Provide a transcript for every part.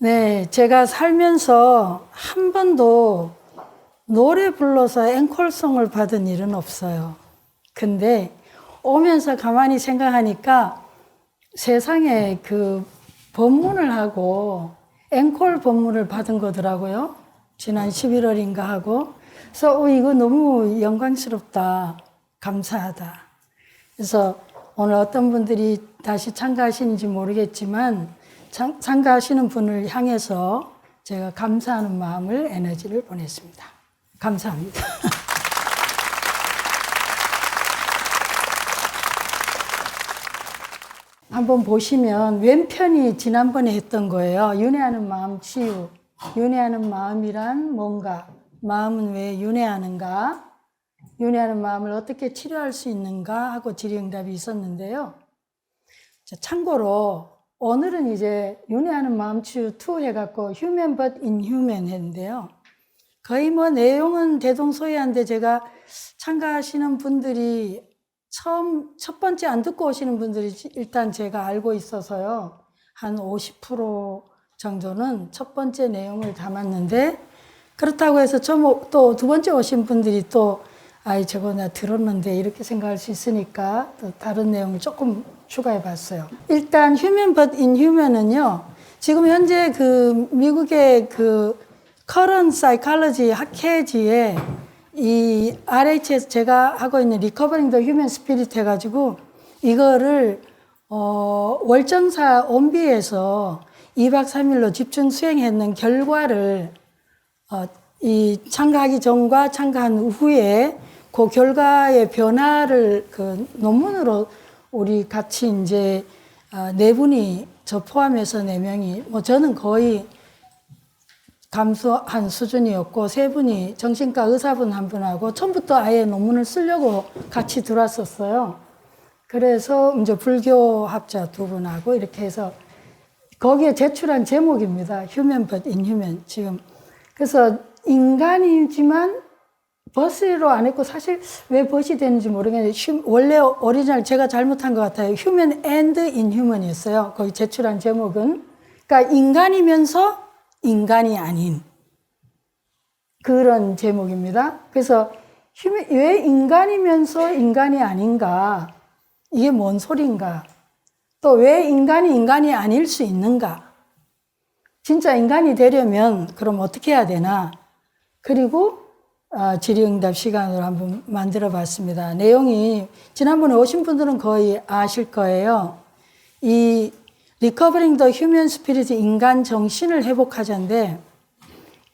네, 제가 살면서 한 번도 노래 불러서 앵콜송을 받은 일은 없어요. 근데 오면서 가만히 생각하니까 세상에 그 법문을 하고 앵콜 법문을 받은 거더라고요. 지난 11월인가 하고. 그래서 이거 너무 영광스럽다. 감사하다. 그래서 오늘 어떤 분들이 다시 참가하시는지 모르겠지만 참가하시는 분을 향해서 제가 감사하는 마음을 에너지를 보냈습니다. 감사합니다. 한번 보시면 왼편이 지난번에 했던 거예요. 윤회하는 마음 치유. 윤회하는 마음이란 뭔가? 마음은 왜 윤회하는가? 윤회하는 마음을 어떻게 치료할 수 있는가? 하고 질의응답이 있었는데요. 참고로 오늘은 이제 윤회하는 마음 치유 2 해갖고 human but inhuman 했는데요. 거의 뭐 내용은 대동소이한데 제가 참가하시는 분들이 첫 번째 안 듣고 오시는 분들이 일단 제가 알고 있어서요. 한 50% 정도는 첫 번째 내용을 담았는데 그렇다고 해서 또 두 번째 오신 분들이 또 저거 나 들었는데 이렇게 생각할 수 있으니까 또 다른 내용을 조금 추가해 봤어요. 일단 Human but Inhuman은요. 지금 현재 그 미국의 그 Current Psychology 학회지에 이 RHS 제가 하고 있는 Recovering the Human Spirit 해가지고 이거를 월정사 온비에서 2박 3일로 집중 수행했는 결과를 이 참가하기 전과 참가한 후에 그 결과의 변화를 그 논문으로 우리 같이 이제 네 분이 저 포함해서 네 명이 뭐 저는 거의 감수한 수준이었고 세 분이 정신과 의사분 한 분하고 처음부터 아예 논문을 쓰려고 같이 들어왔었어요. 그래서 이제 불교학자 두 분하고 이렇게 해서 거기에 제출한 제목입니다. Human but Inhuman 지금. 그래서 인간이지만 버스로 안 했고 사실 왜 버스 되는지 모르겠는데 원래 오리지널 제가 잘못한 것 같아요. Human and Inhuman이었어요. 거기 제출한 제목은. 그러니까 인간이면서 인간이 아닌 그런 제목입니다. 그래서 왜 인간이면서 인간이 아닌가? 이게 뭔 소린가? 또 왜 인간이 아닐 수 있는가? 진짜 인간이 되려면 그럼 어떻게 해야 되나? 그리고 질의응답 시간으로 한번 만들어 봤습니다. 내용이 지난번에 오신 분들은 거의 아실 거예요. 이 Recovering the Human Spirit, 인간 정신을 회복하자인데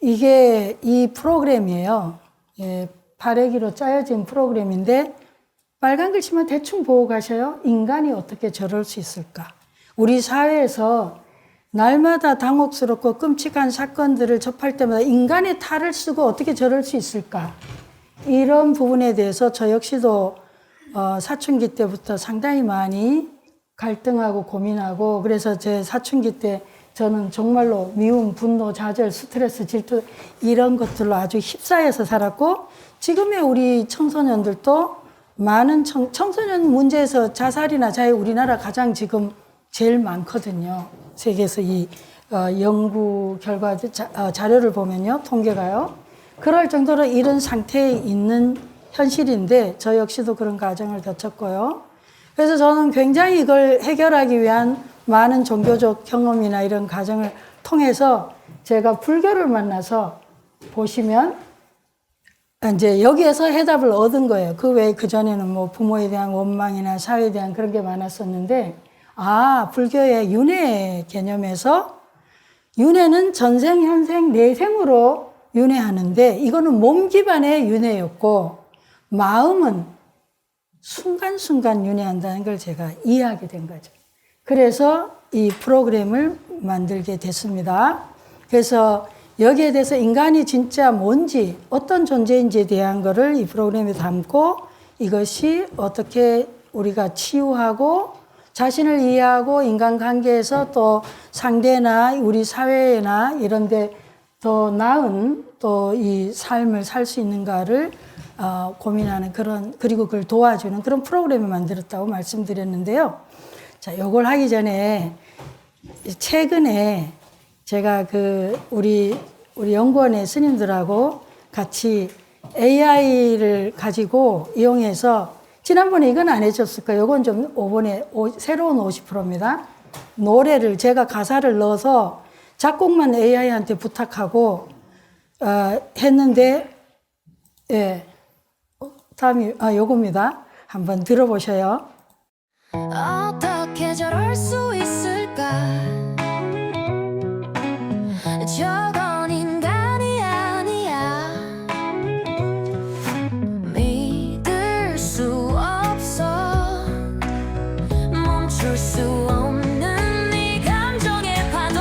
이게 이 프로그램이에요. 예, 발해기로 짜여진 프로그램인데 빨간 글씨만 대충 보고 가셔요. 인간이 어떻게 저럴 수 있을까? 우리 사회에서 날마다 당혹스럽고 끔찍한 사건들을 접할 때마다 인간의 탈을 쓰고 어떻게 저럴 수 있을까? 이런 부분에 대해서 저 역시도 사춘기 때부터 상당히 많이 갈등하고 고민하고 그래서 제 사춘기 때 저는 정말로 미움, 분노, 좌절, 스트레스, 질투 이런 것들로 아주 휩싸여서 살았고 지금의 우리 청소년들도 많은 청소년 문제에서 자살이나 자해 우리나라 가장 지금 제일 많거든요. 세계에서 이 연구 결과 자료를 보면요. 통계가요. 그럴 정도로 이런 상태에 있는 현실인데 저 역시도 그런 과정을 거쳤고요. 그래서 저는 굉장히 이걸 해결하기 위한 많은 종교적 경험이나 이런 과정을 통해서 제가 불교를 만나서 보시면 이제 여기에서 해답을 얻은 거예요. 그 외에 그전에는 뭐 부모에 대한 원망이나 사회에 대한 그런 게 많았었는데 불교의 윤회 개념에서 윤회는 전생, 현생, 내생으로 윤회하는데 이거는 몸 기반의 윤회였고 마음은 순간순간 윤회한다는 걸 제가 이해하게 된 거죠. 그래서 이 프로그램을 만들게 됐습니다. 그래서 여기에 대해서 인간이 진짜 뭔지 어떤 존재인지에 대한 거를 이 프로그램에 담고 이것이 어떻게 우리가 치유하고 자신을 이해하고 인간관계에서 또 상대나 우리 사회나 이런 데 더 나은 또 이 삶을 살 수 있는가를 고민하는 그리고 그걸 도와주는 그런 프로그램을 만들었다고 말씀드렸는데요. 자, 요걸 하기 전에 최근에 제가 우리 연구원의 스님들하고 같이 AI를 가지고 이용해서 지난번에 이건 안 해줬을 거예요. 이건 좀 이번에 새로운 50%입니다. 노래를 제가 가사를 넣어서 작곡만 AI한테 부탁하고 했는데 예. 다음이 요겁니다. 한번 들어보셔요. 어떻게 저럴 수 있을까? 저건 인간이 아니야. 믿을 수 없어. 멈출 수 없는 네 감정의 파도.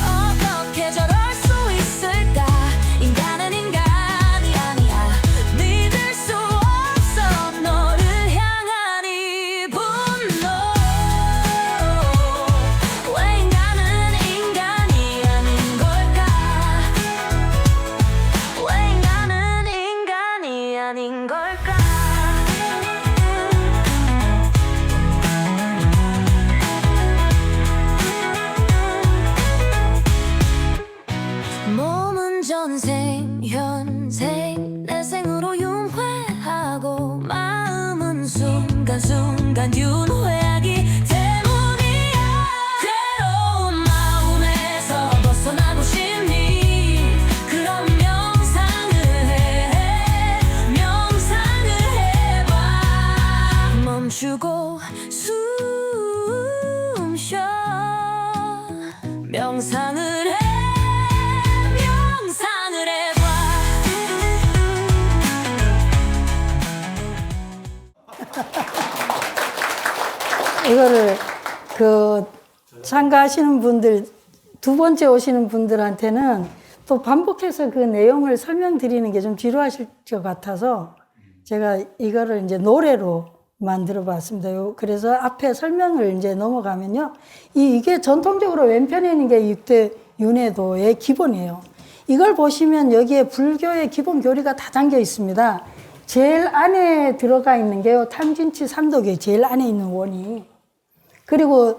어떻게 저럴 수 있을까? 인간은 인간이 아니야. 믿을 수 없어. 너를 향한 이 분노. 왜 인간은 인간이 아닌 걸까? 왜 인간은 인간이 아닌 걸까? 몸은 전생 현생 내 생으로 융회하고 마음은 순간순간 윤회하기 때문이야. 괴로운 마음에서 벗어나고 싶니? 그럼 명상을 해봐. 멈추고 숨 쉬어. 명상을 해. 명상을 해봐. 이거를 참가하시는 분들, 두 번째 오시는 분들한테는 또 반복해서 그 내용을 설명드리는 게 좀 지루하실 것 같아서 제가 이거를 이제 노래로 만들어 봤습니다. 그래서 앞에 설명을 이제 넘어가면요. 이게 전통적으로 왼편에 있는 게 6대 윤회도의 기본이에요. 이걸 보시면 여기에 불교의 기본 교리가 다 담겨 있습니다. 제일 안에 들어가 있는 게요. 탐진치 삼독의 제일 안에 있는 원이. 그리고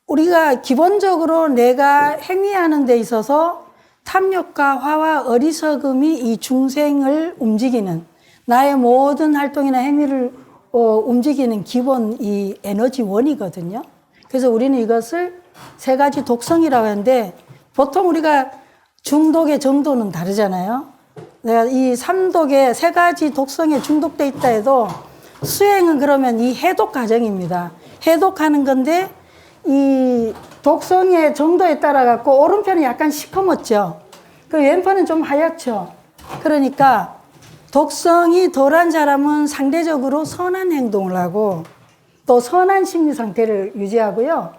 우리가 기본적으로 내가 행위하는 데 있어서 탐욕과 화와 어리석음이 이 중생을 움직이는 나의 모든 활동이나 행위를 움직이는 기본 이 에너지 원이거든요. 그래서 우리는 이것을 세 가지 독성이라고 하는데 보통 우리가 중독의 정도는 다르잖아요. 내가 이 삼독의 세 가지 독성에 중독돼 있다 해도 수행은 그러면 이 해독 과정입니다. 해독하는 건데 이 독성의 정도에 따라 갖고 오른편은 약간 시커멓죠. 그 왼편은 좀 하얗죠. 그러니까 독성이 덜한 사람은 상대적으로 선한 행동을 하고 또 선한 심리 상태를 유지하고요.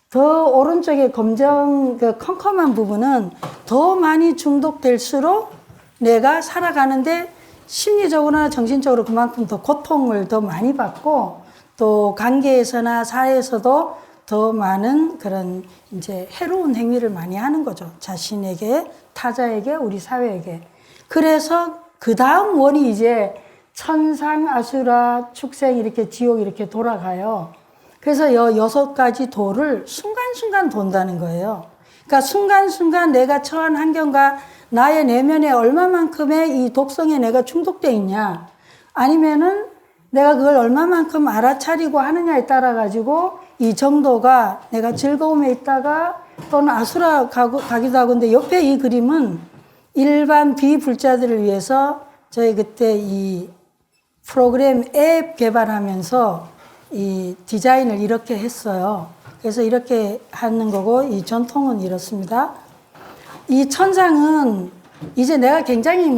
더 오른쪽에 검정 컴컴한 부분은 더 많이 중독될수록 내가 살아가는데 심리적으로나 정신적으로 그만큼 더 고통을 더 많이 받고 또 관계에서나 사회에서도 더 많은 그런 이제 해로운 행위를 많이 하는 거죠. 자신에게, 타자에게, 우리 사회에게. 그래서 그 다음 원이 이제 천상, 아수라, 축생 이렇게 지옥 이렇게 돌아가요. 그래서 6가지 도를 순간순간 돈다는 거예요. 그러니까 순간순간 내가 처한 환경과 나의 내면에 얼마만큼의 이 독성에 내가 중독되어 있냐, 아니면은 내가 그걸 얼마만큼 알아차리고 하느냐에 따라 가지고 이 정도가 내가 즐거움에 있다가 또는 아수라 가기도 하고. 근데 옆에 이 그림은 일반 비불자들을 위해서 저희 그때 이 프로그램 앱 개발하면서 이 디자인을 이렇게 했어요. 그래서 이렇게 하는 거고, 이 전통은 이렇습니다. 이 천상은 이제 내가 굉장히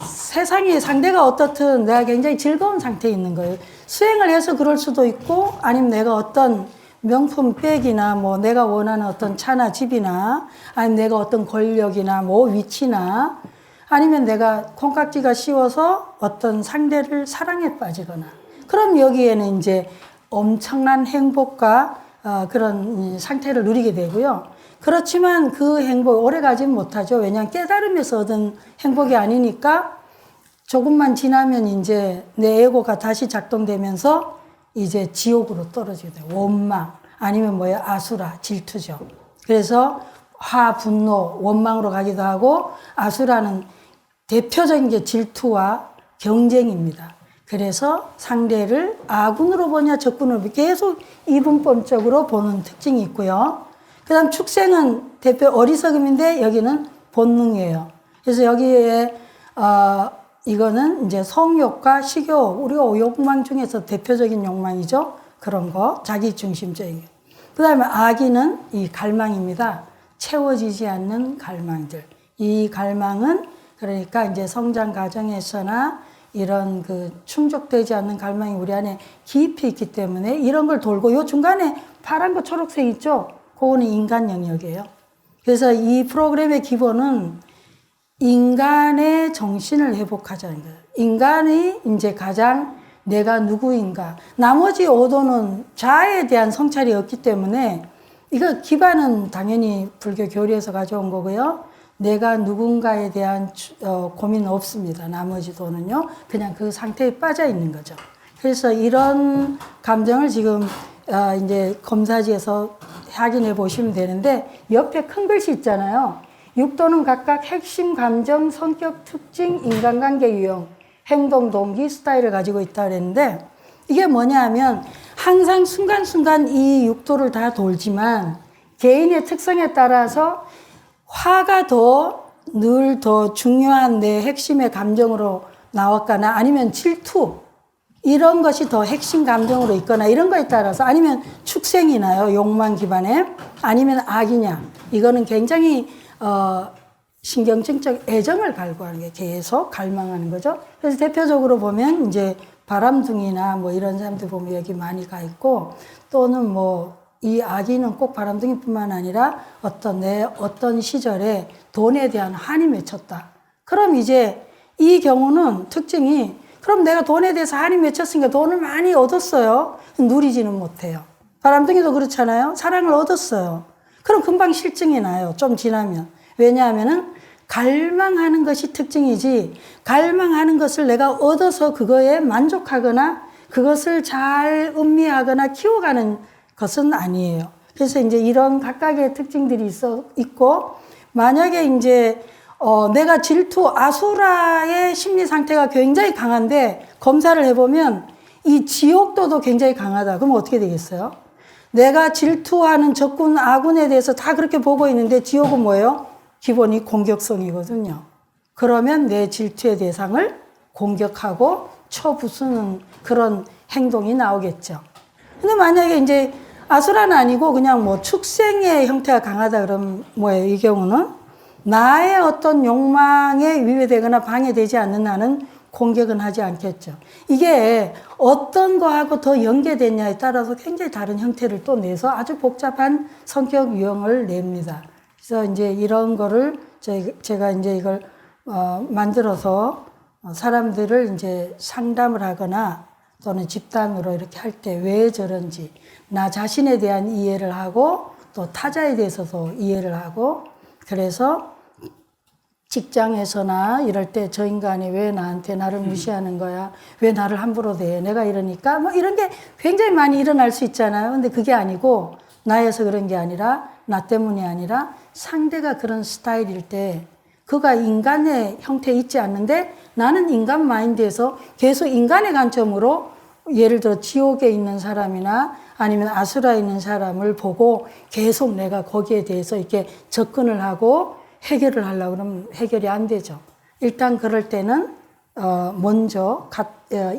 세상의 상대가 어떻든 내가 굉장히 즐거운 상태에 있는 거예요. 수행을 해서 그럴 수도 있고, 아니면 내가 어떤 명품 백이나 내가 원하는 어떤 차나 집이나, 아니면 내가 어떤 권력이나 위치나, 아니면 내가 콩깍지가 씌워서 어떤 상대를 사랑에 빠지거나, 그럼 여기에는 이제 엄청난 행복과 그런 상태를 누리게 되고요. 그렇지만 그 행복 오래 가진 못하죠. 왜냐하면 깨달음에서 얻은 행복이 아니니까 조금만 지나면 이제 내 에고가 다시 작동되면서 이제 지옥으로 떨어지게 돼요. 원망. 아니면 뭐예요? 아수라, 질투죠. 그래서 화, 분노, 원망으로 가기도 하고 아수라는 대표적인 게 질투와 경쟁입니다. 그래서 상대를 아군으로 보냐 적군으로 보냐 계속 이분법적으로 보는 특징이 있고요. 그 다음 축생은 대표 어리석음인데 여기는 본능이에요. 그래서 여기에 이거는 이제 성욕과 식욕, 우리가 욕망 중에서 대표적인 욕망이죠. 그런 거, 자기중심적인. 그 다음에 악의는 이 갈망입니다. 채워지지 않는 갈망들. 이 갈망은 그러니까 이제 성장 과정에서나 이런 그 충족되지 않는 갈망이 우리 안에 깊이 있기 때문에 이런 걸 돌고 요 중간에 파란 거 초록색 있죠? 그거는 인간 영역이에요. 그래서 이 프로그램의 기본은 인간의 정신을 회복하자는 거예요. 인간이 이제 가장 내가 누구인가. 나머지 5도는 자아에 대한 성찰이 없기 때문에 이거 기반은 당연히 불교 교리에서 가져온 거고요. 내가 누군가에 대한 고민 없습니다. 나머지 도는요. 그냥 그 상태에 빠져 있는 거죠. 그래서 이런 감정을 지금 이제 검사지에서 확인해 보시면 되는데 옆에 큰 글씨 있잖아요. 6도는 각각 핵심 감정, 성격, 특징, 인간관계 유형, 행동, 동기, 스타일을 가지고 있다 그랬는데 이게 뭐냐 하면 항상 순간순간 이 6도를 다 돌지만 개인의 특성에 따라서 화가 늘 더 중요한 내 핵심의 감정으로 나왔거나 아니면 질투 이런 것이 더 핵심 감정으로 있거나 이런 거에 따라서 아니면 축생이나요 욕망 기반에 아니면 악이냐 이거는 굉장히 신경증적 애정을 갈구하는 게 계속 갈망하는 거죠. 그래서 대표적으로 보면 이제 바람둥이나 뭐 이런 사람들 보면 여기 많이 가 있고 또는 뭐 이 아기는 꼭 바람둥이뿐만 아니라 어떤 시절에 돈에 대한 한이 맺혔다. 그럼 이제 이 경우는 특징이 그럼 내가 돈에 대해서 한이 맺혔으니까 돈을 많이 얻었어요. 누리지는 못해요. 바람둥이도 그렇잖아요. 사랑을 얻었어요. 그럼 금방 실증이 나요. 좀 지나면. 왜냐하면은 갈망하는 것이 특징이지 갈망하는 것을 내가 얻어서 그거에 만족하거나 그것을 잘 음미하거나 키워가는 것은 아니에요. 그래서 이제 이런 각각의 특징들이 있고 만약에 이제 내가 질투, 아수라의 심리 상태가 굉장히 강한데 검사를 해보면 이 지옥도도 굉장히 강하다. 그럼 어떻게 되겠어요? 내가 질투하는 적군, 아군에 대해서 다 그렇게 보고 있는데 지옥은 뭐예요? 기본이 공격성이거든요. 그러면 내 질투의 대상을 공격하고 쳐부수는 그런 행동이 나오겠죠. 근데 만약에 이제 아수라는 아니고 그냥 뭐 축생의 형태가 강하다 그러면 뭐예요? 이 경우는 나의 어떤 욕망에 위배되거나 방해되지 않는 한은 공격은 하지 않겠죠. 이게 어떤 거하고 더 연계됐냐에 따라서 굉장히 다른 형태를 또 내서 아주 복잡한 성격 유형을 냅니다. 그래서 이제 이런 거를 제가 이제 이걸 만들어서 사람들을 이제 상담을 하거나 또는 집단으로 이렇게 할 때 왜 저런지 나 자신에 대한 이해를 하고 또 타자에 대해서도 이해를 하고 그래서 직장에서나 이럴 때 저 인간이 왜 나한테 나를 무시하는 거야? 왜 나를 함부로 대해? 내가 이러니까 뭐 이런 게 굉장히 많이 일어날 수 있잖아요. 근데 그게 아니고 나여서 그런 게 아니라 나 때문이 아니라 상대가 그런 스타일일 때 그가 인간의 형태에 있지 않는데 나는 인간 마인드에서 계속 인간의 관점으로 예를 들어 지옥에 있는 사람이나 아니면 아수라에 있는 사람을 보고 계속 내가 거기에 대해서 이렇게 접근을 하고 해결을 하려고 그러면 해결이 안 되죠. 일단 그럴 때는 먼저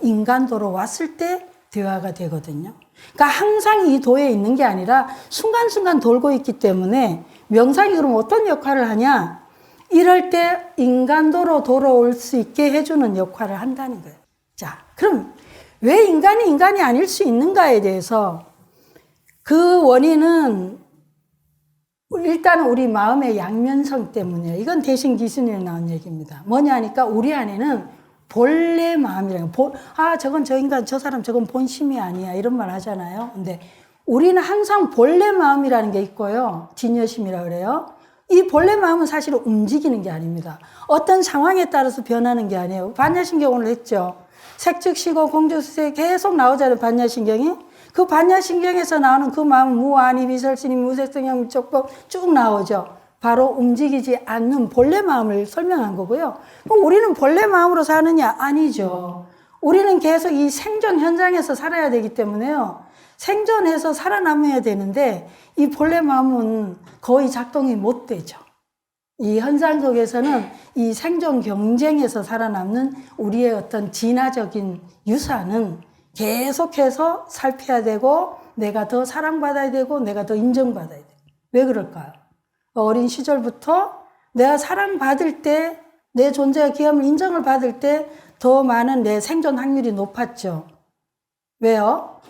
인간도로 왔을 때 대화가 되거든요. 그러니까 항상 이 도에 있는 게 아니라 순간순간 돌고 있기 때문에 명상이 그럼 어떤 역할을 하냐? 이럴 때 인간도로 돌아올 수 있게 해주는 역할을 한다는 거예요. 자, 그럼 왜 인간이 아닐 수 있는가에 대해서 그 원인은 일단은 우리 마음의 양면성 때문이에요. 이건 대신 기순에 나온 얘기입니다. 뭐냐 하니까 우리 안에는 본래 마음이라는 저건 저 인간 저 사람 저건 본심이 아니야 이런 말 하잖아요. 근데 우리는 항상 본래 마음이라는 게 있고요. 진여심이라고 그래요. 이 본래 마음은 사실은 움직이는 게 아닙니다. 어떤 상황에 따라서 변하는 게 아니에요. 반야신경 오늘 했죠. 색즉시고 공조수세 계속 나오잖아요. 반야신경이. 그 반야신경에서 나오는 그 마음, 무아니, 비설신이, 무색성향, 무촉법 쭉 나오죠. 바로 움직이지 않는 본래 마음을 설명한 거고요. 그럼 우리는 본래 마음으로 사느냐? 아니죠. 우리는 계속 이 생존 현장에서 살아야 되기 때문에요. 생존해서 살아남아야 되는데 이 본래 마음은 거의 작동이 못 되죠. 이 현상 속에서는 이 생존 경쟁에서 살아남는 우리의 어떤 진화적인 유산은 계속해서 살펴야 되고 내가 더 사랑받아야 되고 내가 더 인정받아야 돼요. 왜 그럴까요? 어린 시절부터 내가 사랑받을 때 내 존재와 귀함을 인정을 받을 때 더 많은 내 생존 확률이 높았죠. 왜요?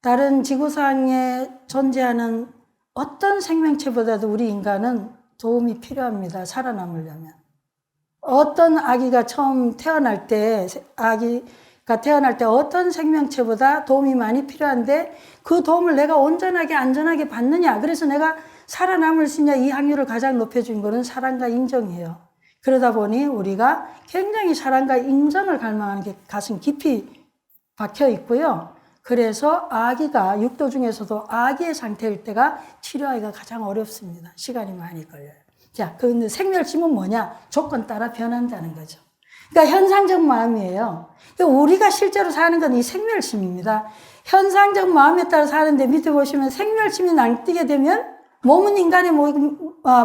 다른 지구상에 존재하는 어떤 생명체보다도 우리 인간은 도움이 필요합니다. 살아남으려면. 어떤 아기가 처음 태어날 때, 아기가 태어날 때 어떤 생명체보다 도움이 많이 필요한데 그 도움을 내가 온전하게 안전하게 받느냐. 그래서 내가 살아남을 수 있냐. 이 확률을 가장 높여준 거는 사랑과 인정이에요. 그러다 보니 우리가 굉장히 사랑과 인정을 갈망하는 게 가슴 깊이 박혀 있고요. 그래서 아기가 육도 중에서도 아기의 상태일 때가 치료하기가 가장 어렵습니다. 시간이 많이 걸려요. 자, 그런데 생멸심은 뭐냐? 조건 따라 변한다는 거죠. 그러니까 현상적 마음이에요. 그러니까 우리가 실제로 사는 건 이 생멸심입니다. 현상적 마음에 따라 사는데 밑에 보시면 생멸심이 낭뛰게 되면 몸은 인간의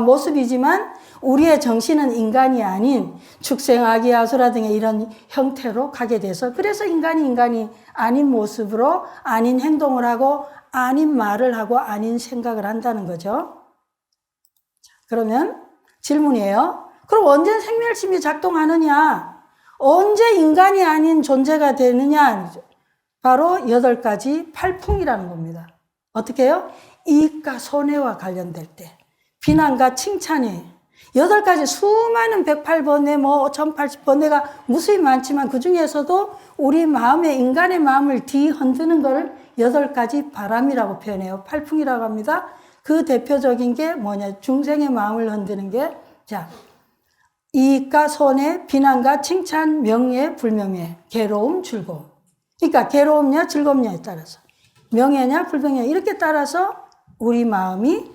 모습이지만 우리의 정신은 인간이 아닌 축생, 아기, 아수라 등의 이런 형태로 가게 돼서 그래서 인간이 아닌 모습으로 아닌 행동을 하고 아닌 말을 하고 아닌 생각을 한다는 거죠. 그러면 질문이에요. 그럼 언제 생멸심이 작동하느냐? 언제 인간이 아닌 존재가 되느냐? 바로 8가지 팔풍이라는 겁니다. 어떻게 해요? 이익과 손해와 관련될 때, 비난과 칭찬이 8가지 수많은 108번뇌, 1080번뇌가 무수히 많지만 그 중에서도 우리 마음의 인간의 마음을 뒤흔드는 걸 8가지 바람이라고 표현해요. 팔풍이라고 합니다. 그 대표적인 게 뭐냐? 중생의 마음을 흔드는 게, 자, 이익과 손해, 비난과 칭찬, 명예, 불명예, 괴로움, 즐거움. 그러니까 괴로움냐, 즐겁냐에 따라서, 명예냐, 불명예 이렇게 따라서 우리 마음이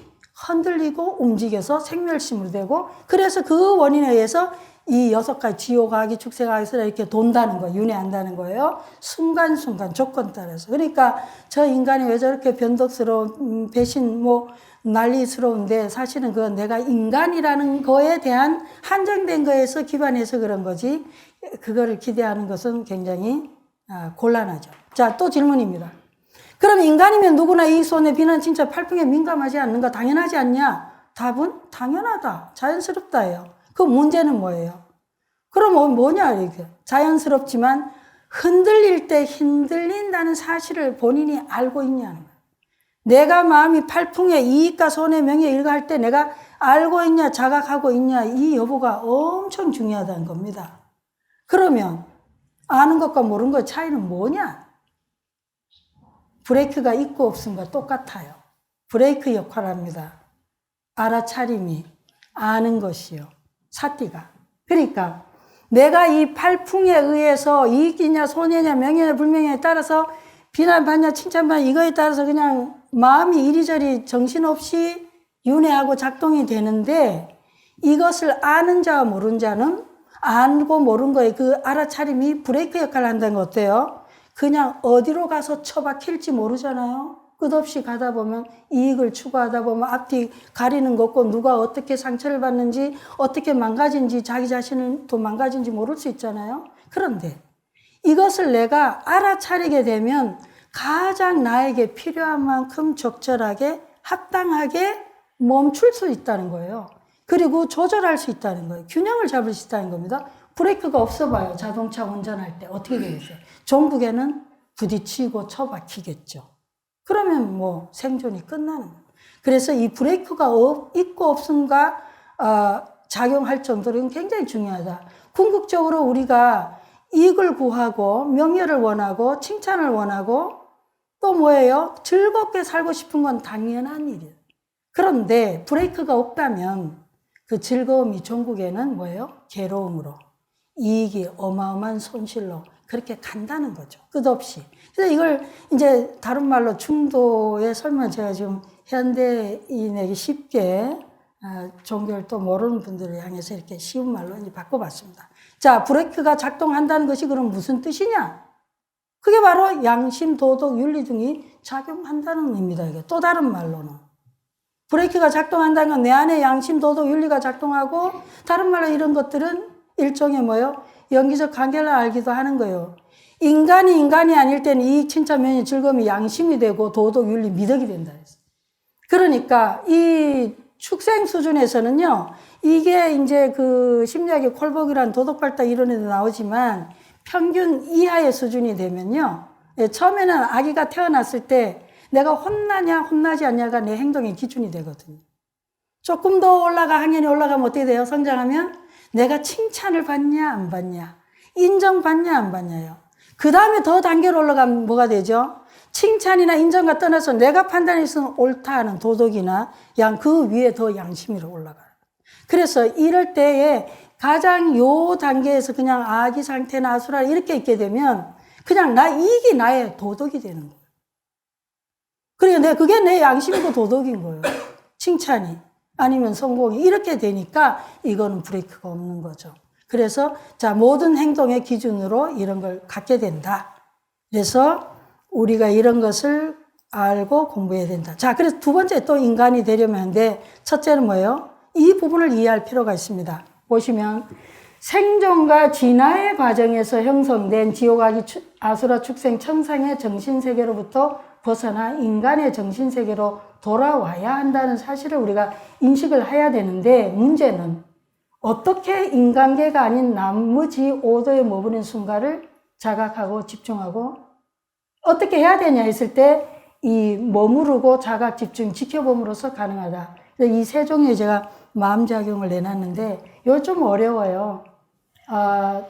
흔들리고 움직여서 생멸심으로 되고 그래서 그 원인에 의해서 이 6가지 지옥, 악이, 축생, 악이라 이렇게 돈다는 거예요. 윤회한다는 거예요. 순간순간 조건 따라서. 그러니까 저 인간이 왜 저렇게 변덕스러운 배신 난리스러운데 사실은 그건 내가 인간이라는 거에 대한 한정된 거에서 기반해서 그런 거지 그거를 기대하는 것은 굉장히 곤란하죠. 자, 또 질문입니다. 그럼 인간이면 누구나 이익, 손해, 비난, 칭찬, 팔풍에 민감하지 않는가? 당연하지 않냐? 답은 당연하다. 자연스럽다예요. 그 문제는 뭐예요? 그럼 뭐냐 이렇게. 자연스럽지만 흔들릴 때 흔들린다는 사실을 본인이 알고 있냐는 거예요. 내가 마음이 팔풍에 이익과 손해, 명예 일가할 때 내가 알고 있냐, 자각하고 있냐 이 여부가 엄청 중요하다는 겁니다. 그러면 아는 것과 모르는 것의 차이는 뭐냐? 브레이크가 있고 없음과 똑같아요. 브레이크 역할을 합니다. 알아차림이, 아는 것이요. 사띠가. 그러니까 내가 이 팔풍에 의해서 이익이냐, 손해냐, 명예냐, 불명예에 따라서 비난받냐, 칭찬받냐 이거에 따라서 그냥 마음이 이리저리 정신없이 윤회하고 작동이 되는데 이것을 아는 자와 모르는 자는 알고 모르는 거에 그 알아차림이 브레이크 역할을 한다는 거 어때요? 그냥 어디로 가서 처박힐지 모르잖아요. 끝없이 가다 보면 이익을 추구하다 보면 앞뒤 가리는 거 없고 누가 어떻게 상처를 받는지 어떻게 망가진지 자기 자신은 또 망가진지 모를 수 있잖아요. 그런데 이것을 내가 알아차리게 되면 가장 나에게 필요한 만큼 적절하게 합당하게 멈출 수 있다는 거예요. 그리고 조절할 수 있다는 거예요. 균형을 잡을 수 있다는 겁니다. 브레이크가 없어 봐요. 자동차 운전할 때 어떻게 되겠어요? 종국에는 부딪히고 처박히겠죠. 그러면 생존이 끝나는 거예요. 그래서 이 브레이크가 있고 없음과 작용할 정도로 굉장히 중요하다. 궁극적으로 우리가 이익을 구하고 명예를 원하고 칭찬을 원하고 또 뭐예요? 즐겁게 살고 싶은 건 당연한 일이에요. 그런데 브레이크가 없다면 그 즐거움이 종국에는 뭐예요? 괴로움으로, 이익이 어마어마한 손실로 그렇게 간다는 거죠. 끝없이. 그래서 이걸 이제 다른 말로 중도의 설명 제가 지금 현대인에게 쉽게 종교를 또 모르는 분들을 향해서 이렇게 쉬운 말로 이제 바꿔봤습니다. 자, 브레이크가 작동한다는 것이 그럼 무슨 뜻이냐? 그게 바로 양심, 도덕, 윤리 등이 작용한다는 의미다. 이게 또 다른 말로는. 브레이크가 작동한다는 건 내 안에 양심, 도덕, 윤리가 작동하고 다른 말로 이런 것들은 일종의 뭐요? 연기적 관계를 알기도 하는 거예요. 인간이 아닐 때는 이익, 칭찬, 명예, 즐거움이 양심이 되고 도덕, 윤리, 미덕이 된다. 그러니까 이 축생 수준에서는요, 이게 이제 그 심리학의 콜복이라는 도덕발달 이론에도 나오지만 평균 이하의 수준이 되면요, 처음에는 아기가 태어났을 때 내가 혼나냐, 혼나지 않냐가 내 행동의 기준이 되거든요. 조금 더 학년이 올라가면 어떻게 돼요? 성장하면 내가 칭찬을 받냐, 안 받냐, 인정받냐, 안 받냐요. 그 다음에 더 단계로 올라가면 뭐가 되죠? 칭찬이나 인정과 떠나서 내가 판단해서는 옳다 하는 도덕이나 그 위에 더 양심으로 올라가요. 그래서 이럴 때에 가장 요 단계에서 그냥 아기 상태나 아수라 이렇게 있게 되면 그냥 이게 나의 도덕이 되는 거예요. 그러니까 그게 내 양심이고 도덕인 거예요. 칭찬이 아니면 성공이 이렇게 되니까 이거는 브레이크가 없는 거죠. 그래서 자, 모든 행동의 기준으로 이런 걸 갖게 된다. 그래서 우리가 이런 것을 알고 공부해야 된다. 자, 그래서 두 번째 또 인간이 되려면 하는데 첫째는 뭐예요? 이 부분을 이해할 필요가 있습니다. 보시면 생존과 진화의 과정에서 형성된 지옥아기 아수라 축생 천상의 정신세계로부터 벗어나 인간의 정신세계로 돌아와야 한다는 사실을 우리가 인식을 해야 되는데 문제는 어떻게 인간계가 아닌 나머지 오도에 머무는 순간을 자각하고 집중하고 어떻게 해야 되냐 했을 때 이 머무르고 자각, 집중, 지켜봄으로써 가능하다. 이 세 종류에 제가 마음작용을 내놨는데 이거 좀 어려워요.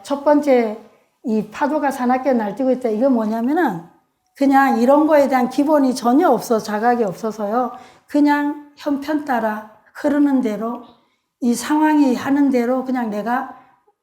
첫 번째 이 파도가 사납게 날뛰고 있다. 이거 뭐냐면은 그냥 이런 거에 대한 기본이 전혀 없어 자각이 없어서요. 그냥 형편 따라 흐르는 대로 이 상황이 하는 대로 그냥 내가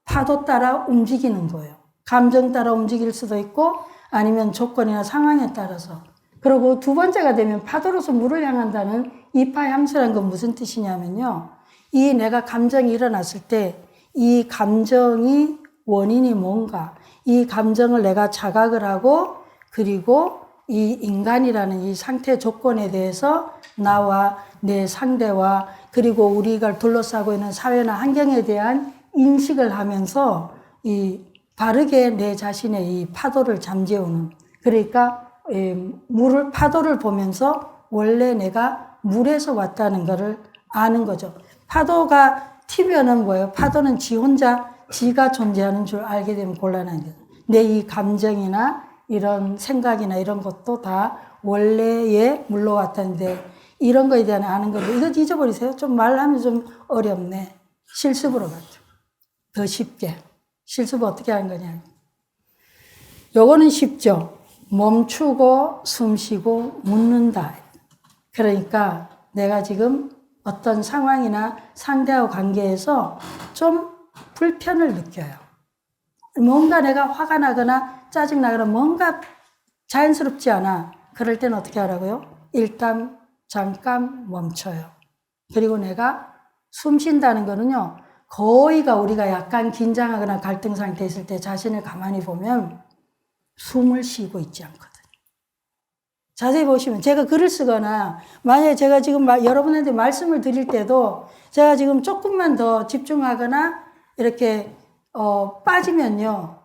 파도 따라 움직이는 거예요. 감정 따라 움직일 수도 있고 아니면 조건이나 상황에 따라서. 그리고 두 번째가 되면 파도로서 물을 향한다는 이파함수라는 건 무슨 뜻이냐면요. 이 내가 감정이 일어났을 때 이 감정이 원인이 뭔가 이 감정을 내가 자각을 하고 그리고 이 인간이라는 이 상태 조건에 대해서 나와 내 상대와 그리고 우리가 둘러싸고 있는 사회나 환경에 대한 인식을 하면서 이 바르게 내 자신의 이 파도를 잠재우는 그러니까 파도를 보면서 원래 내가 물에서 왔다는 것을 아는 거죠. 파도가 튀면은 뭐예요? 파도는 지가 존재하는 줄 알게 되면 곤란한 거예요. 내 이 감정이나 이런 생각이나 이런 것도 다 원래에 물러왔다는데 이런 거에 대한 아는 거죠. 이거 잊어버리세요. 좀 말하면 좀 어렵네. 실습으로 가죠. 더 쉽게. 실습 어떻게 하는 거냐. 요거는 쉽죠. 멈추고 숨 쉬고 묻는다. 그러니까 내가 지금 어떤 상황이나 상대와 관계에서 좀 불편을 느껴요. 뭔가 내가 화가 나거나 짜증나거나 뭔가 자연스럽지 않아. 그럴 때는 어떻게 하라고요? 일단 잠깐 멈춰요. 그리고 내가 숨 쉰다는 거는요. 거의가 우리가 약간 긴장하거나 갈등 상태에 있을 때 자신을 가만히 보면 숨을 쉬고 있지 않거든요. 자세히 보시면 제가 글을 쓰거나 만약에 제가 지금 여러분한테 말씀을 드릴 때도 제가 지금 조금만 더 집중하거나 이렇게 빠지면요.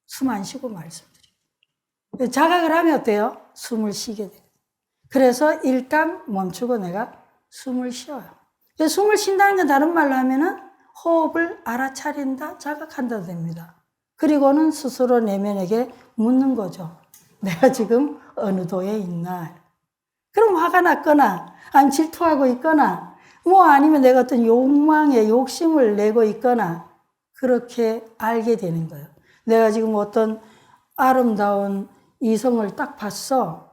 숨 안 쉬고 말씀드려요. 자각을 하면 어때요? 숨을 쉬게 돼요. 그래서 일단 멈추고 내가 숨을 쉬어요. 숨을 쉰다는 건 다른 말로 하면은 호흡을 알아차린다, 자각한다 됩니다. 그리고는 스스로 내면에게 묻는 거죠. 내가 지금 어느 도에 있나. 그럼 화가 났거나, 아니면 질투하고 있거나, 아니면 내가 어떤 욕망에 욕심을 내고 있거나, 그렇게 알게 되는 거예요. 내가 지금 어떤 아름다운 이성을 딱 봤어.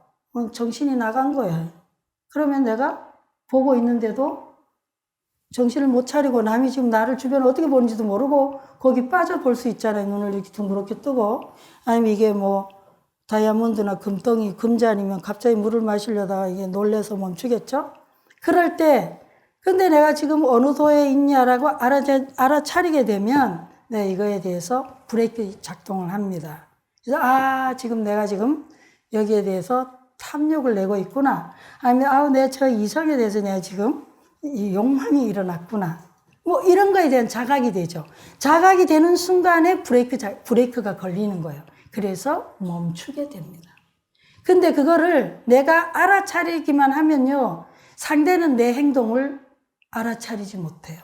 정신이 나간 거예요. 그러면 내가 보고 있는데도 정신을 못 차리고 남이 지금 나를 주변에 어떻게 보는지도 모르고 거기 빠져볼 수 있잖아요. 눈을 이렇게 둥그렇게 뜨고. 아니면 이게 뭐 다이아몬드나 금덩이, 금잔이면 갑자기 물을 마시려다가 이게 놀래서 멈추겠죠? 그럴 때, 근데 내가 지금 어느 도에 있냐라고 알아차리게 되면, 네, 이거에 대해서 브레이크 작동을 합니다. 그래서, 지금 내가 지금 여기에 대해서 탐욕을 내고 있구나. 아니면, 내 저 이성에 대해서 내가 지금 이 욕망이 일어났구나. 뭐 이런 거에 대한 자각이 되죠. 자각이 되는 순간에 브레이크가 걸리는 거예요. 그래서 멈추게 됩니다. 근데 그거를 내가 알아차리기만 하면요, 상대는 내 행동을 알아차리지 못해요.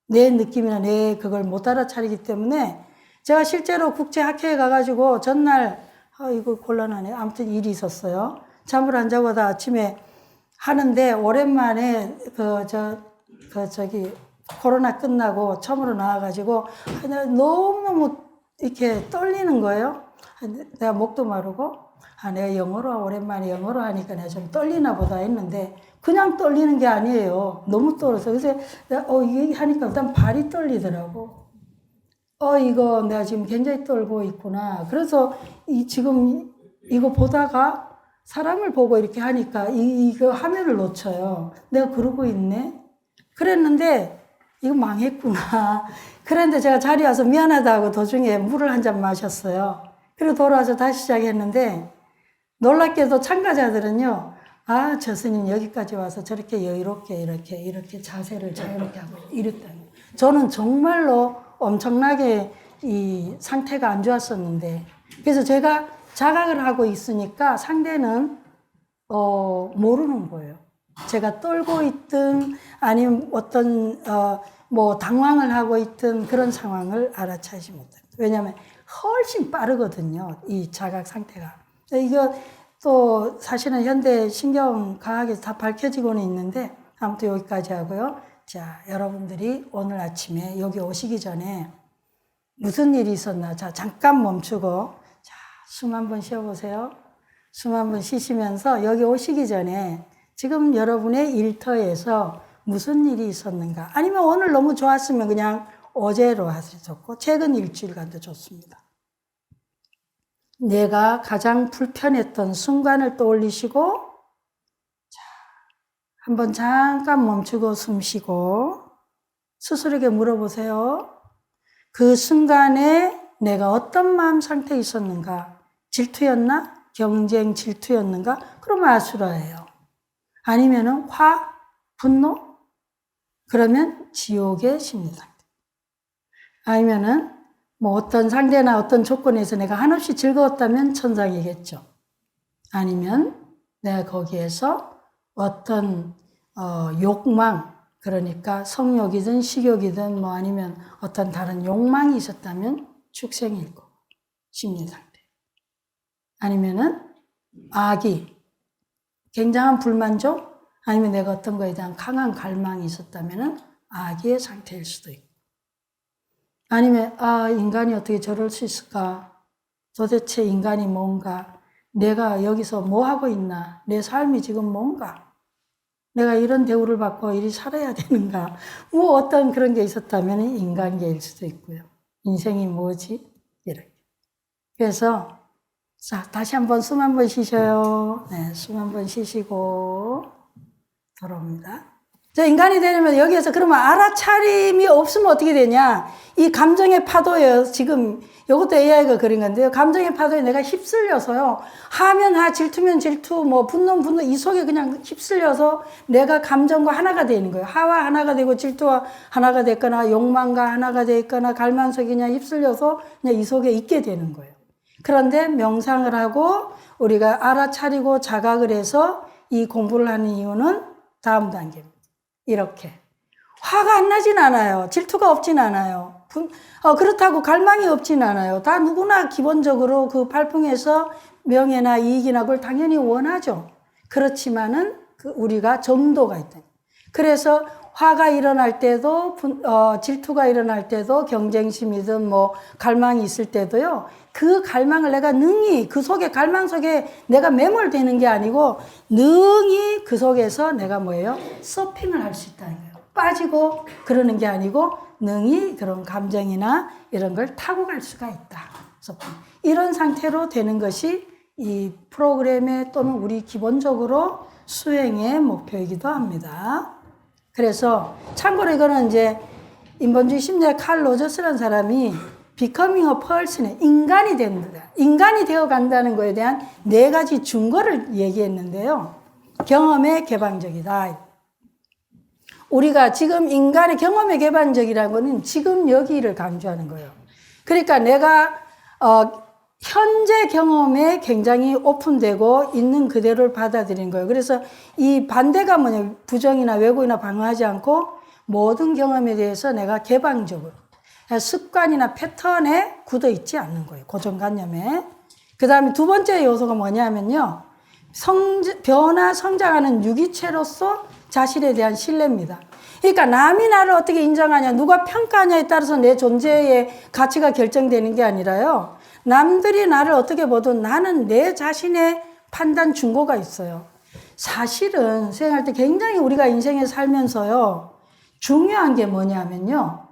내 느낌이나 내 그걸 못 알아차리기 때문에 제가 실제로 국제학회에 가가지고 전날, 이거 곤란하네. 아무튼 일이 있었어요. 잠을 안 자고 다 아침에 하는데 오랜만에 코로나 끝나고 처음으로 나와가지고 너무너무 이렇게 떨리는 거예요. 내가 목도 마르고 내가 오랜만에 영어로 하니까 내가 좀 떨리나 보다 했는데 그냥 떨리는 게 아니에요. 너무 떨어서. 그래서 내가 이게 하니까 일단 발이 떨리더라고. 이거 내가 지금 굉장히 떨고 있구나. 그래서 지금 이거 보다가 사람을 보고 이렇게 하니까 이거 화면을 놓쳐요. 내가 그러고 있네. 그랬는데 이거 망했구나. 그런데 제가 자리에 와서 미안하다고 도중에 물을 한 잔 마셨어요. 그리고 돌아와서 다시 시작했는데 놀랍게도 참가자들은요. 저 스님 여기까지 와서 저렇게 여유롭게 이렇게 자세를 자유롭게 하고 이랬다는. 저는 정말로 엄청나게 이 상태가 안 좋았었는데 그래서 제가 자각을 하고 있으니까 상대는 모르는 거예요. 제가 떨고 있든 아니면 어떤 뭐 당황을 하고 있든 그런 상황을 알아차리지 못해요. 왜냐하면 훨씬 빠르거든요. 이 자각 상태가. 이거 또 사실은 현대 신경과학에서 다 밝혀지고는 있는데 아무튼 여기까지 하고요. 자, 여러분들이 오늘 아침에 여기 오시기 전에 무슨 일이 있었나. 자, 잠깐 멈추고 자, 숨 한번 쉬어보세요. 숨 한번 쉬시면서 여기 오시기 전에 지금 여러분의 일터에서 무슨 일이 있었는가. 아니면 오늘 너무 좋았으면 그냥 어제로 하셔도 좋고 최근 일주일간도 좋습니다. 내가 가장 불편했던 순간을 떠올리시고 자, 한번 잠깐 멈추고 숨 쉬고 스스로에게 물어보세요. 그 순간에 내가 어떤 마음 상태에 있었는가? 질투였나? 경쟁 질투였는가? 그러면 아수라예요. 아니면은 분노? 그러면 지옥의 심리 상태. 아니면은 뭐 어떤 상대나 어떤 조건에서 내가 한없이 즐거웠다면 천상이겠죠. 아니면 내가 거기에서 어떤 욕망, 그러니까 성욕이든 식욕이든 뭐 아니면 어떤 다른 욕망이 있었다면 축생일 거고 심리 상태. 아니면은 악이 굉장한 불만족, 아니면 내가 어떤 거에 대한 강한 갈망이 있었다면은 악의 상태일 수도 있고. 아니면 인간이 어떻게 저럴 수 있을까? 도대체 인간이 뭔가? 내가 여기서 뭐 하고 있나? 내 삶이 지금 뭔가? 내가 이런 대우를 받고 이리 살아야 되는가? 뭐 어떤 그런 게 있었다면 인간계일 수도 있고요. 인생이 뭐지? 이렇게. 그래서 자, 다시 한번 숨 한번 쉬셔요. 네, 숨 한번 쉬시고 돌아옵니다. 저 인간이 되려면 여기에서 그러면 알아차림이 없으면 어떻게 되냐? 이 감정의 파도예요. 지금 이것도 AI가 그린 건데요. 감정의 파도에 내가 휩쓸려서요. 하면 질투면 질투, 뭐 분노면 분노, 이 속에 그냥 휩쓸려서 내가 감정과 하나가 되는 거예요. 하와 하나가 되고 질투와 하나가 됐거나 욕망과 하나가 됐거나 갈망 속에 그냥 휩쓸려서 그냥 이 속에 있게 되는 거예요. 그런데 명상을 하고 우리가 알아차리고 자각을 해서 이 공부를 하는 이유는 다음 단계입니다. 이렇게. 화가 안 나진 않아요. 질투가 없진 않아요. 그렇다고 갈망이 없진 않아요. 다 누구나 기본적으로 그 팔풍에서 명예나 이익이나 그걸 당연히 원하죠. 그렇지만은 우리가 정도가 있다. 그래서 화가 일어날 때도 질투가 일어날 때도 경쟁심이든 뭐 갈망이 있을 때도요. 그 갈망을 내가 능히 그 속에 갈망 속에 내가 매몰되는 게 아니고 능히 그 속에서 내가 뭐예요? 서핑을 할 수 있다는 거예요. 빠지고 그러는 게 아니고 능히 그런 감정이나 이런 걸 타고 갈 수가 있다. 서핑. 이런 상태로 되는 것이 이 프로그램의 또는 우리 기본적으로 수행의 목표이기도 합니다. 그래서 참고로 이거는 이제 인본주의 심리학 칼 로저스라는 사람이 becoming a person, 인간이 된다. 인간이 되어 간다는 거에 대한 4가지 증거를 얘기했는데요. 경험에 개방적이다. 우리가 지금 인간의 경험에 개방적이라는 거는 지금 여기를 강조하는 거예요. 그러니까 내가 현재 경험에 굉장히 오픈되고 있는 그대로를 받아들이는 거예요. 그래서 이 반대가 뭐냐, 부정이나 왜곡이나 방어하지 않고 모든 경험에 대해서 내가 개방적으로 습관이나 패턴에 굳어 있지 않는 거예요. 고정관념에. 그 다음에 2번째 요소가 뭐냐면요. 변화, 성장하는 유기체로서 자신에 대한 신뢰입니다. 그러니까 남이 나를 어떻게 인정하냐, 누가 평가하냐에 따라서 내 존재의 가치가 결정되는 게 아니라요. 남들이 나를 어떻게 보든 나는 내 자신의 판단 준고가 있어요. 사실은 수행할 때 굉장히 우리가 인생에 살면서요. 중요한 게 뭐냐면요.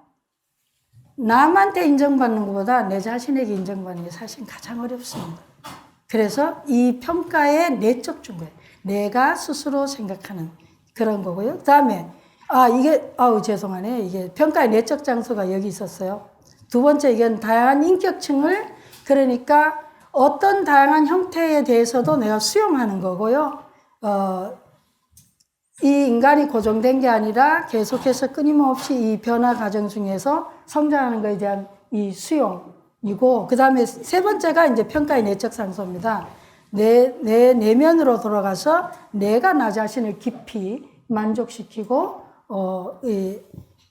남한테 인정받는 것보다 내 자신에게 인정받는 게 사실 가장 어렵습니다. 그래서 이 평가의 내적 준거예요. 내가 스스로 생각하는 그런 거고요. 그 다음에 죄송하네. 이게 평가의 내적 장소가 여기 있었어요. 2번째 이건 다양한 인격층을 그러니까 어떤 다양한 형태에 대해서도 내가 수용하는 거고요. 이 인간이 고정된 게 아니라 계속해서 끊임없이 이 변화 과정 중에서 성장하는 것에 대한 이 수용이고, 그 다음에 3번째가 이제 평가의 내적 상소입니다. 내 내면으로 돌아가서 내가 나 자신을 깊이 만족시키고,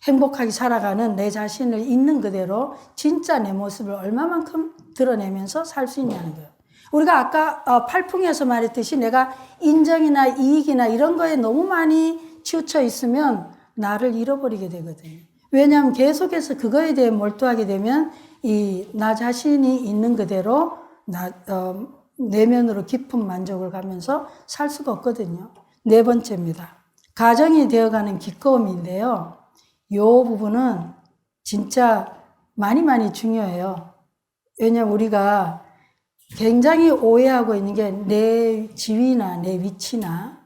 행복하게 살아가는 내 자신을 있는 그대로 진짜 내 모습을 얼마만큼 드러내면서 살 수 있냐는 거예요. 우리가 아까 팔풍에서 말했듯이 내가 인정이나 이익이나 이런 거에 너무 많이 치우쳐 있으면 나를 잃어버리게 되거든요. 왜냐하면 계속해서 그거에 대해 몰두하게 되면 이 나 자신이 있는 그대로 내면으로 깊은 만족을 가면서 살 수가 없거든요. 4번째입니다. 가정이 되어가는 기꺼움인데요. 이 부분은 진짜 많이 중요해요. 왜냐하면 우리가 굉장히 오해하고 있는 게 내 지위나 내 위치나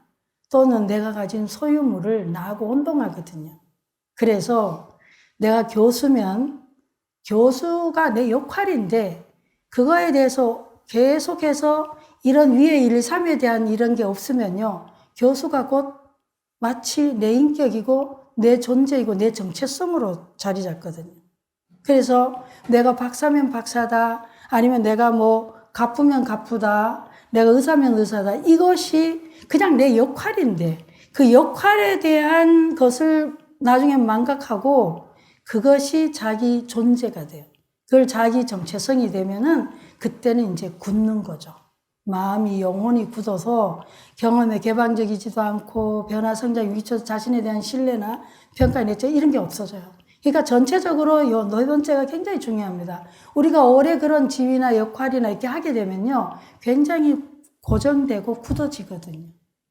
또는 내가 가진 소유물을 나하고 혼동하거든요. 그래서 내가 교수면 교수가 내 역할인데 그거에 대해서 계속해서 이런 위의 1, 3에 대한 이런 게 없으면요. 교수가 곧 마치 내 인격이고 내 존재이고 내 정체성으로 자리 잡거든요. 그래서 내가 박사면 박사다, 아니면 내가 뭐 가쁘면 가쁘다, 내가 의사면 의사다, 이것이 그냥 내 역할인데 그 역할에 대한 것을 나중에 망각하고 그것이 자기 존재가 돼요. 그걸 자기 정체성이 되면은 그때는 이제 굳는 거죠. 마음이 영혼이 굳어서 경험에 개방적이지도 않고 변화, 성장, 위쳐 자신에 대한 신뢰나 평가, 내적 이런 게 없어져요. 그러니까 전체적으로 요 4번째가 굉장히 중요합니다. 우리가 오래 그런 지위나 역할이나 이렇게 하게 되면요. 굉장히 고정되고 굳어지거든요.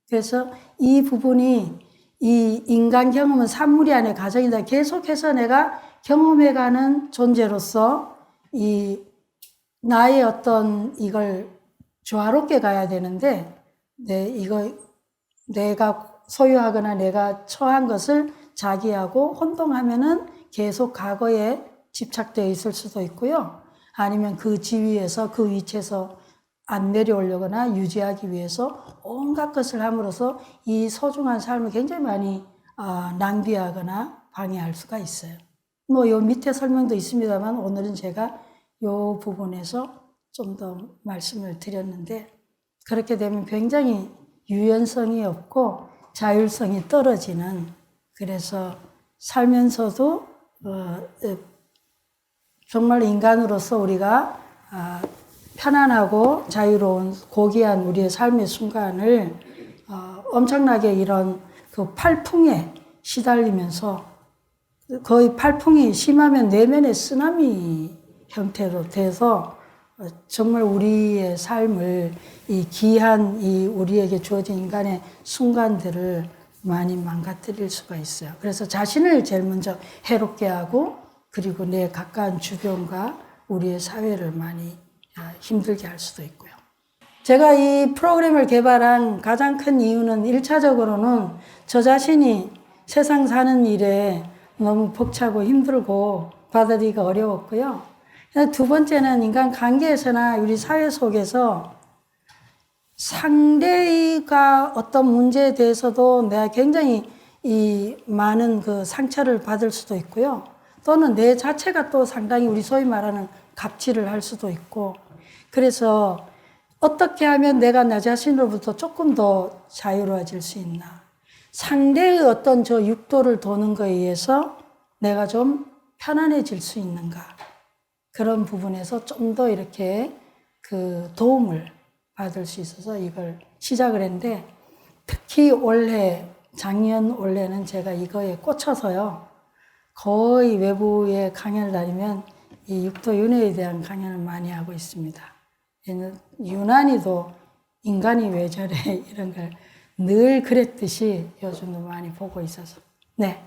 그래서 이 부분이 이 인간 경험은 산물이 아닌 가정이다. 계속해서 내가 경험해가는 존재로서 이 나의 어떤 이걸 조화롭게 가야 되는데, 내가 소유하거나 내가 처한 것을 자기하고 혼동하면은 계속 과거에 집착되어 있을 수도 있고요. 아니면 그 지위에서 그 위치에서 안 내려오려거나 유지하기 위해서 온갖 것을 함으로써 이 소중한 삶을 굉장히 많이 낭비하거나 방해할 수가 있어요. 뭐 요 밑에 설명도 있습니다만 오늘은 제가 요 부분에서 좀 더 말씀을 드렸는데, 그렇게 되면 굉장히 유연성이 없고 자율성이 떨어지는, 그래서 살면서도 정말 인간으로서 우리가 편안하고 자유로운 고귀한 우리의 삶의 순간을 엄청나게 이런 그 팔풍에 시달리면서 거의 팔풍이 심하면 내면의 쓰나미 형태로 돼서 정말 우리의 삶을 이 귀한 이 우리에게 주어진 인간의 순간들을 많이 망가뜨릴 수가 있어요. 그래서 자신을 제일 먼저 해롭게 하고 그리고 내 가까운 주변과 우리의 사회를 많이 힘들게 할 수도 있고요. 제가 이 프로그램을 개발한 가장 큰 이유는 1차적으로는 저 자신이 세상 사는 일에 너무 벅차고 힘들고 받아들이기가 어려웠고요. 두 번째는 인간 관계에서나 우리 사회 속에서 상대가 어떤 문제에 대해서도 내가 굉장히 이 많은 그 상처를 받을 수도 있고요. 또는 내 자체가 또 상당히 우리 소위 말하는 갑질을 할 수도 있고, 그래서 어떻게 하면 내가 나 자신으로부터 조금 더 자유로워질 수 있나. 상대의 어떤 저 육도를 도는 거에 의해서 내가 좀 편안해질 수 있는가. 그런 부분에서 좀 더 이렇게 그 도움을 받을 수 있어서 이걸 시작을 했는데, 특히 작년 올해는 제가 이거에 꽂혀서요. 거의 외부에 강연을 다니면 이 육도윤회에 대한 강연을 많이 하고 있습니다. 유난히도 인간이 왜 저래 이런 걸 늘 그랬듯이 요즘도 많이 보고 있어서. 네.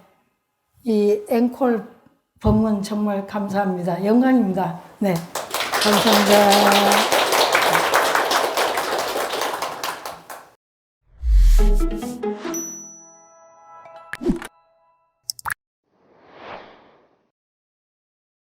이 앵콜 방문 정말 감사합니다. 영광입니다. 네. 감사합니다.